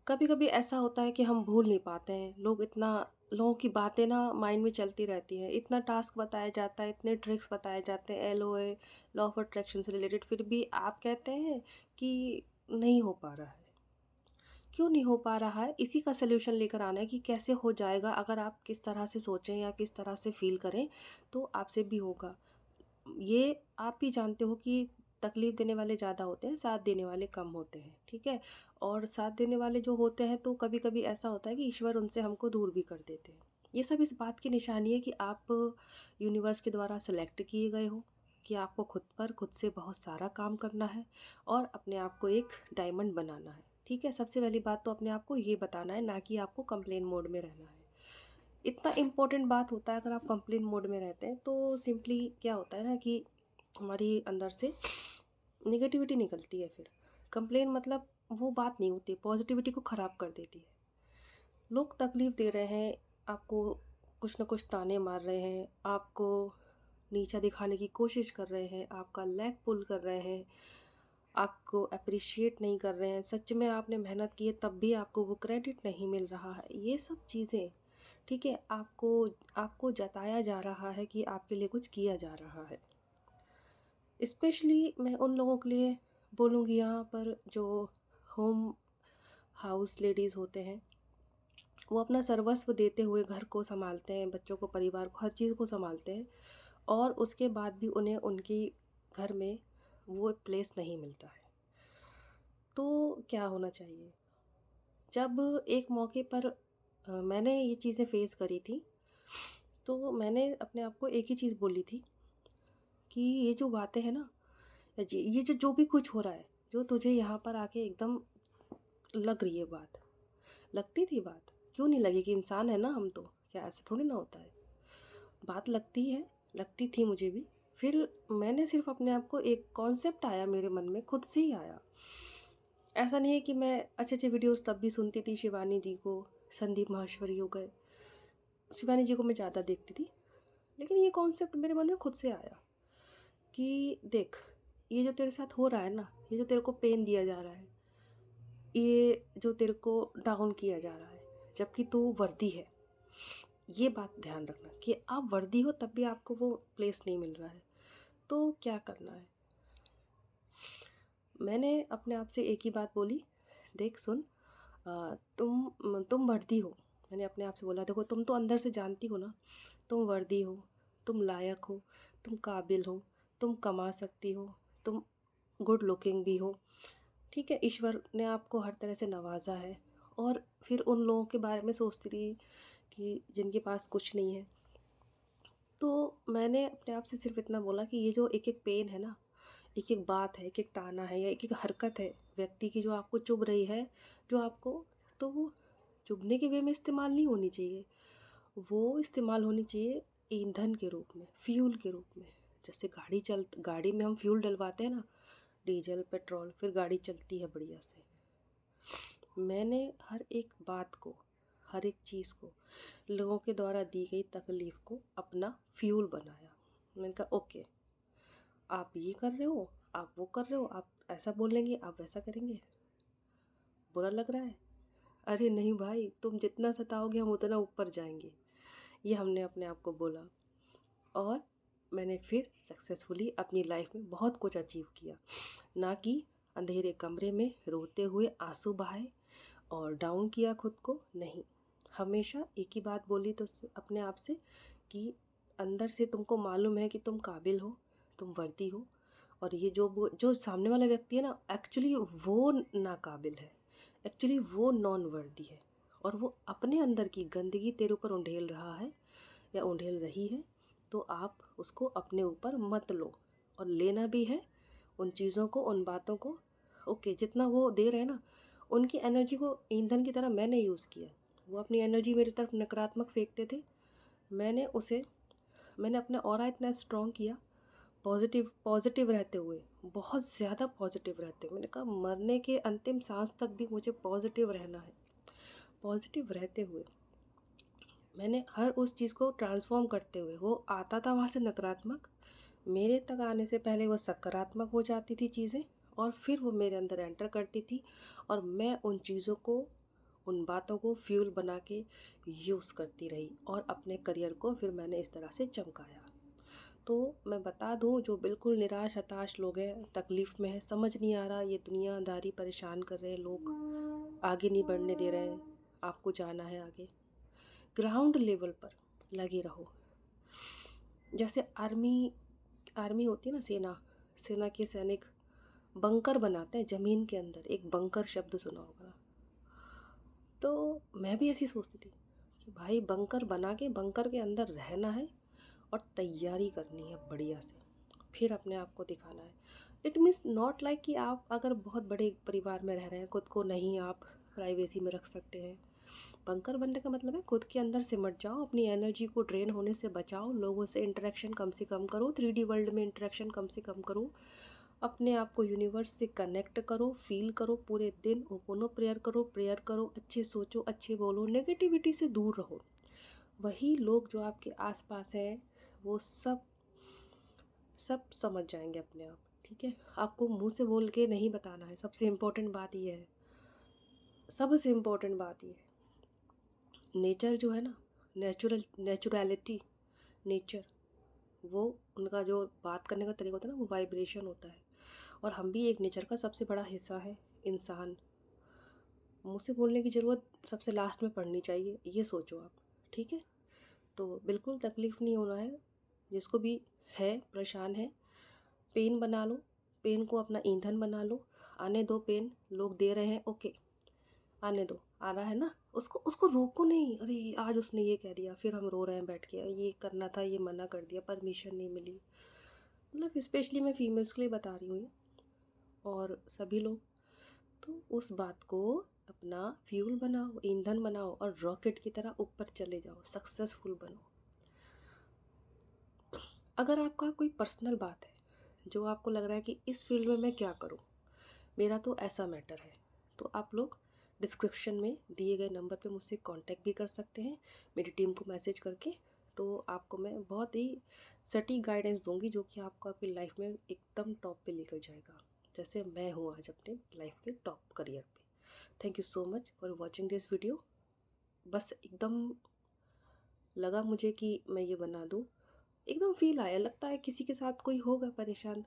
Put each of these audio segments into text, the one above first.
कभी कभी ऐसा होता है कि हम भूल नहीं पाते हैं। लोगों की बातें ना माइंड में चलती रहती हैं। इतना टास्क बताया जाता है, इतने ट्रिक्स बताए जाते हैं, LOA, लॉ ऑफ अट्रैक्शन से रिलेटेड, फिर भी आप कहते हैं कि नहीं हो पा रहा है। क्यों नहीं हो पा रहा है? इसी का सल्यूशन लेकर आना है कि कैसे हो जाएगा। अगर आप किस तरह से सोचें या किस तरह से फील करें तो आपसे भी होगा। ये आप भी जानते हो कि तकलीफ़ देने वाले ज़्यादा होते हैं, साथ देने वाले कम होते हैं, ठीक है? और साथ देने वाले जो होते हैं तो कभी-कभी ऐसा होता है कि ईश्वर उनसे हमको दूर भी कर देते हैं। ये सब इस बात की निशानी है कि आप यूनिवर्स के द्वारा सेलेक्ट किए गए हो, कि आपको खुद से बहुत सारा काम करना है और अपने आप को एक डायमंड बनाना है, ठीक है? सबसे पहली बात तो अपने आप को ये बताना है, ना कि आपको कंप्लेन मोड में रहना है। इतना इम्पोर्टेंट बात होता है। अगर आप कंप्लेन मोड में रहते हैं तो सिंपली क्या होता है ना कि हमारी अंदर से नेगेटिविटी निकलती है। फिर कंप्लेन मतलब वो बात नहीं होती, पॉजिटिविटी को ख़राब कर देती है। लोग तकलीफ़ दे रहे हैं आपको, कुछ ना कुछ ताने मार रहे हैं, आपको नीचा दिखाने की कोशिश कर रहे हैं, आपका लेग पुल कर रहे हैं, आपको अप्रिशिएट नहीं कर रहे हैं। सच में आपने मेहनत की है तब भी आपको वो क्रेडिट नहीं मिल रहा है। ये सब चीज़ें, ठीक है, आपको आपको जताया जा रहा है कि आपके लिए कुछ किया जा रहा है। स्पेशली मैं उन लोगों के लिए बोलूँगी यहाँ पर जो होम हाउस लेडीज़ होते हैं। वो अपना सर्वस्व देते हुए घर को सँभालते हैं, बच्चों को, परिवार को, हर चीज़ को सँभालते हैं और उसके बाद भी उन्हें उनकी घर में वो प्लेस नहीं मिलता है। तो क्या होना चाहिए? जब एक मौके पर मैंने ये चीज़ें फ़ेस करी थी, तो मैंने अपने आप को एक ही चीज़ बोली थी कि ये जो बातें हैं ना, जी, ये जो जो भी कुछ हो रहा है, जो तुझे यहाँ पर आके एकदम लग रही है बात, लगती थी बात, क्यों नहीं लगेगी? इंसान है ना हम तो, क्या ऐसा थोड़ी ना होता है? बात लगती है, लगती थी मुझे भी। फिर मैंने सिर्फ़ अपने आप को, एक कॉन्सेप्ट आया मेरे मन में, खुद से ही आया। ऐसा नहीं है कि मैं अच्छे-अच्छे वीडियोज़ तब भी सुनती थी, शिवानी जी को, संदीप माहेश्वरी हो गए, शिवानी जी को मैं ज़्यादा देखती थी। लेकिन ये कॉन्सेप्ट मेरे मन में खुद से आया कि देख, ये जो तेरे साथ हो रहा है ना, ये जो तेरे को पेन दिया जा रहा है, ये जो तेरे को डाउन किया जा रहा है, जबकि तू वर्दी है। ये बात ध्यान रखना कि आप वर्दी हो तब भी आपको वो प्लेस नहीं मिल रहा है। तो क्या करना है? मैंने अपने आप से एक ही बात बोली, देख सुन, तुम वर्दी हो। मैंने अपने आप से बोला, देखो तुम तो अंदर से जानती हो ना, तुम वर्दी हो, तुम लायक हो, तुम काबिल हो, तुम कमा सकती हो, तुम गुड लुकिंग भी हो, ठीक है? ईश्वर ने आपको हर तरह से नवाज़ा है। और फिर उन लोगों के बारे में सोचती थी कि जिनके पास कुछ नहीं है। तो मैंने अपने आप से सिर्फ़ इतना बोला कि ये जो एक-एक पेन है ना, एक-एक बात है, एक-एक ताना है या एक-एक हरकत है व्यक्ति की जो आपको चुभ रही है, जो आपको, तो वो चुभने के वे में इस्तेमाल नहीं होनी चाहिए। वो इस्तेमाल होनी चाहिए ईंधन के रूप में, फ्यूल के रूप में। जैसे गाड़ी में हम फ्यूल डलवाते हैं ना, डीज़ल, पेट्रोल, फिर गाड़ी चलती है बढ़िया से। मैंने हर एक बात को, हर एक चीज़ को, लोगों के द्वारा दी गई तकलीफ़ को अपना फ्यूल बनाया। मैंने कहा ओके, आप ये कर रहे हो, आप वो कर रहे हो, आप ऐसा बोलेंगे, आप वैसा करेंगे, बुरा लग रहा है? अरे नहीं भाई, तुम जितना सताओगे हम उतना ऊपर जाएंगे। ये हमने अपने आप को बोला। और मैंने फिर सक्सेसफुली अपनी लाइफ में बहुत कुछ अचीव किया। ना कि अंधेरे कमरे में रोते हुए आंसू बहाए और डाउन किया खुद को, नहीं। हमेशा एक ही बात बोली तो अपने आप से कि अंदर से तुमको मालूम है कि तुम काबिल हो, तुम वर्दी हो। और ये जो सामने वाला व्यक्ति है ना, एक्चुअली वो नाकाबिल है, एक्चुअली वो नॉन वर्दी है। और वो अपने अंदर की गंदगी तेरे ऊपर उंडेल रहा है या उंडेल रही है, तो आप उसको अपने ऊपर मत लो। और लेना भी है उन चीज़ों को, उन बातों को, ओके, जितना वो दे रहे हैं ना, उनकी एनर्जी को ईंधन की तरह मैंने यूज़ किया। वो अपनी एनर्जी मेरी तरफ नकारात्मक फेंकते थे, मैंने उसे मैंने अपना ऑरा इतना स्ट्रॉन्ग किया, पॉजिटिव पॉजिटिव रहते हुए, बहुत ज़्यादा पॉजिटिव रहते हुए। मैंने कहा मरने के अंतिम सांस तक भी मुझे पॉजिटिव रहना है। पॉजिटिव रहते हुए मैंने हर उस चीज़ को ट्रांसफ़ॉर्म करते हुए, वो आता था वहाँ से नकारात्मक, मेरे तक आने से पहले वो सकारात्मक हो जाती थी चीज़ें, और फिर वो मेरे अंदर एंटर करती थी और मैं उन चीज़ों को उन बातों को फ्यूल बना के यूज़ करती रही और अपने करियर को फिर मैंने इस तरह से चमकाया। तो मैं बता दूं, जो बिल्कुल निराश हताश लोग हैं, तकलीफ़ में है, समझ नहीं आ रहा, ये दुनियादारी परेशान कर रहे हैं, लोग आगे नहीं बढ़ने दे रहे हैं, आपको जाना है आगे, ग्राउंड लेवल पर लगे रहो। जैसे आर्मी आर्मी होती है ना, सेना के सैनिक बंकर बनाते हैं ज़मीन के अंदर, एक बंकर शब्द सुना होगा। तो मैं भी ऐसी सोचती थी कि भाई बंकर बना के बंकर के अंदर रहना है और तैयारी करनी है बढ़िया से, फिर अपने आप को दिखाना है। इट मीन्स नॉट लाइक कि आप अगर बहुत बड़े परिवार में रह रहे हैं, खुद को नहीं आप प्राइवेसी में रख सकते हैं। बंकर बनने का मतलब है खुद के अंदर सिमट जाओ, अपनी एनर्जी को ड्रेन होने से बचाओ, लोगों से इंटरेक्शन कम से कम करो, 3D वर्ल्ड में इंटरेक्शन कम से कम करो, अपने आप को यूनिवर्स से कनेक्ट करो, फील करो, पूरे दिन ओपनो प्रेयर करो, अच्छे सोचो, अच्छे बोलो, नेगेटिविटी से दूर रहो। वही लोग जो आपके आसपास हैं वो सब सब समझ जाएंगे अपने आप, ठीक है। आपको मुंह से बोल के नहीं बताना है, सबसे इम्पोर्टेंट बात ये है, सबसे इम्पोर्टेंट बात ये है। नेचर जो है ना, नेचुरलिटी, नेचर, वो उनका जो बात करने का तरीका होता है ना, वो वाइब्रेशन होता है, और हम भी एक नेचर का सबसे बड़ा हिस्सा है, इंसान। मुँह से बोलने की ज़रूरत सबसे लास्ट में पड़नी चाहिए, ये सोचो आप, ठीक है। तो बिल्कुल तकलीफ़ नहीं होना है, जिसको भी है परेशान है, पेन बना लो, पेन को अपना ईंधन बना लो, आने दो पेन, लोग दे रहे हैं, ओके, आने दो, आ रहा है ना, उसको उसको रोको नहीं, अरे आज उसने ये कह दिया, फिर हम रो रहे हैं बैठ के, ये करना था, ये मना कर दिया, परमिशन नहीं मिली। मतलब स्पेशली मैं फीमेल्स के लिए बता रही हूँ ये, और सभी लोग, तो उस बात को अपना फ्यूल बनाओ, ईंधन बनाओ, और रॉकेट की तरह ऊपर चले जाओ, सक्सेसफुल बनो। अगर आपका कोई पर्सनल बात है जो आपको लग रहा है कि इस फील्ड में मैं क्या करूं, मेरा तो ऐसा मैटर है, तो आप लोग डिस्क्रिप्शन में दिए गए नंबर पे मुझसे कांटेक्ट भी कर सकते हैं, मेरी टीम को मैसेज करके। तो आपको मैं बहुत ही सटीक गाइडेंस दूंगी, जो कि आपको आपकी लाइफ में एकदम टॉप पे लेकर जाएगा, जैसे मैं हूँ आज अपने लाइफ के टॉप करियर पे। Thank you so much for watching this video. बस एकदम लगा मुझे कि मैं ये बना दूँ, एकदम फील आया, लगता है किसी के साथ कोई होगा परेशान।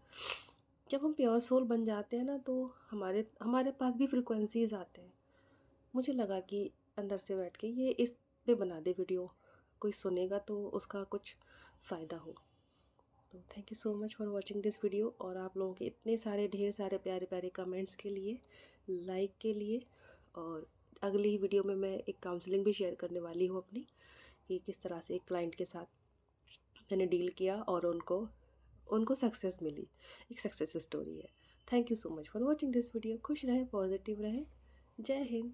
जब हम प्योर सोल बन जाते हैं ना, तो हमारे हमारे पास भी फ्रिक्वेंसीज आते हैं। मुझे लगा कि अंदर से बैठ के ये इस पे बना दे वीडियो, कोई सुनेगा तो उसका कुछ फ़ायदा हो। तो thank you so much for watching this video, और आप लोगों के इतने सारे ढेर सारे प्यारे प्यारे कमेंट्स के लिए, लाइक के लिए। और अगली वीडियो में मैं एक काउंसलिंग भी शेयर करने वाली हूँ अपनी, कि किस तरह से एक क्लाइंट के साथ मैंने डील किया और उनको उनको सक्सेस मिली, एक सक्सेस स्टोरी है। Thank you so much for watching this video. खुश रहें, पॉजिटिव रहें। जय हिंद।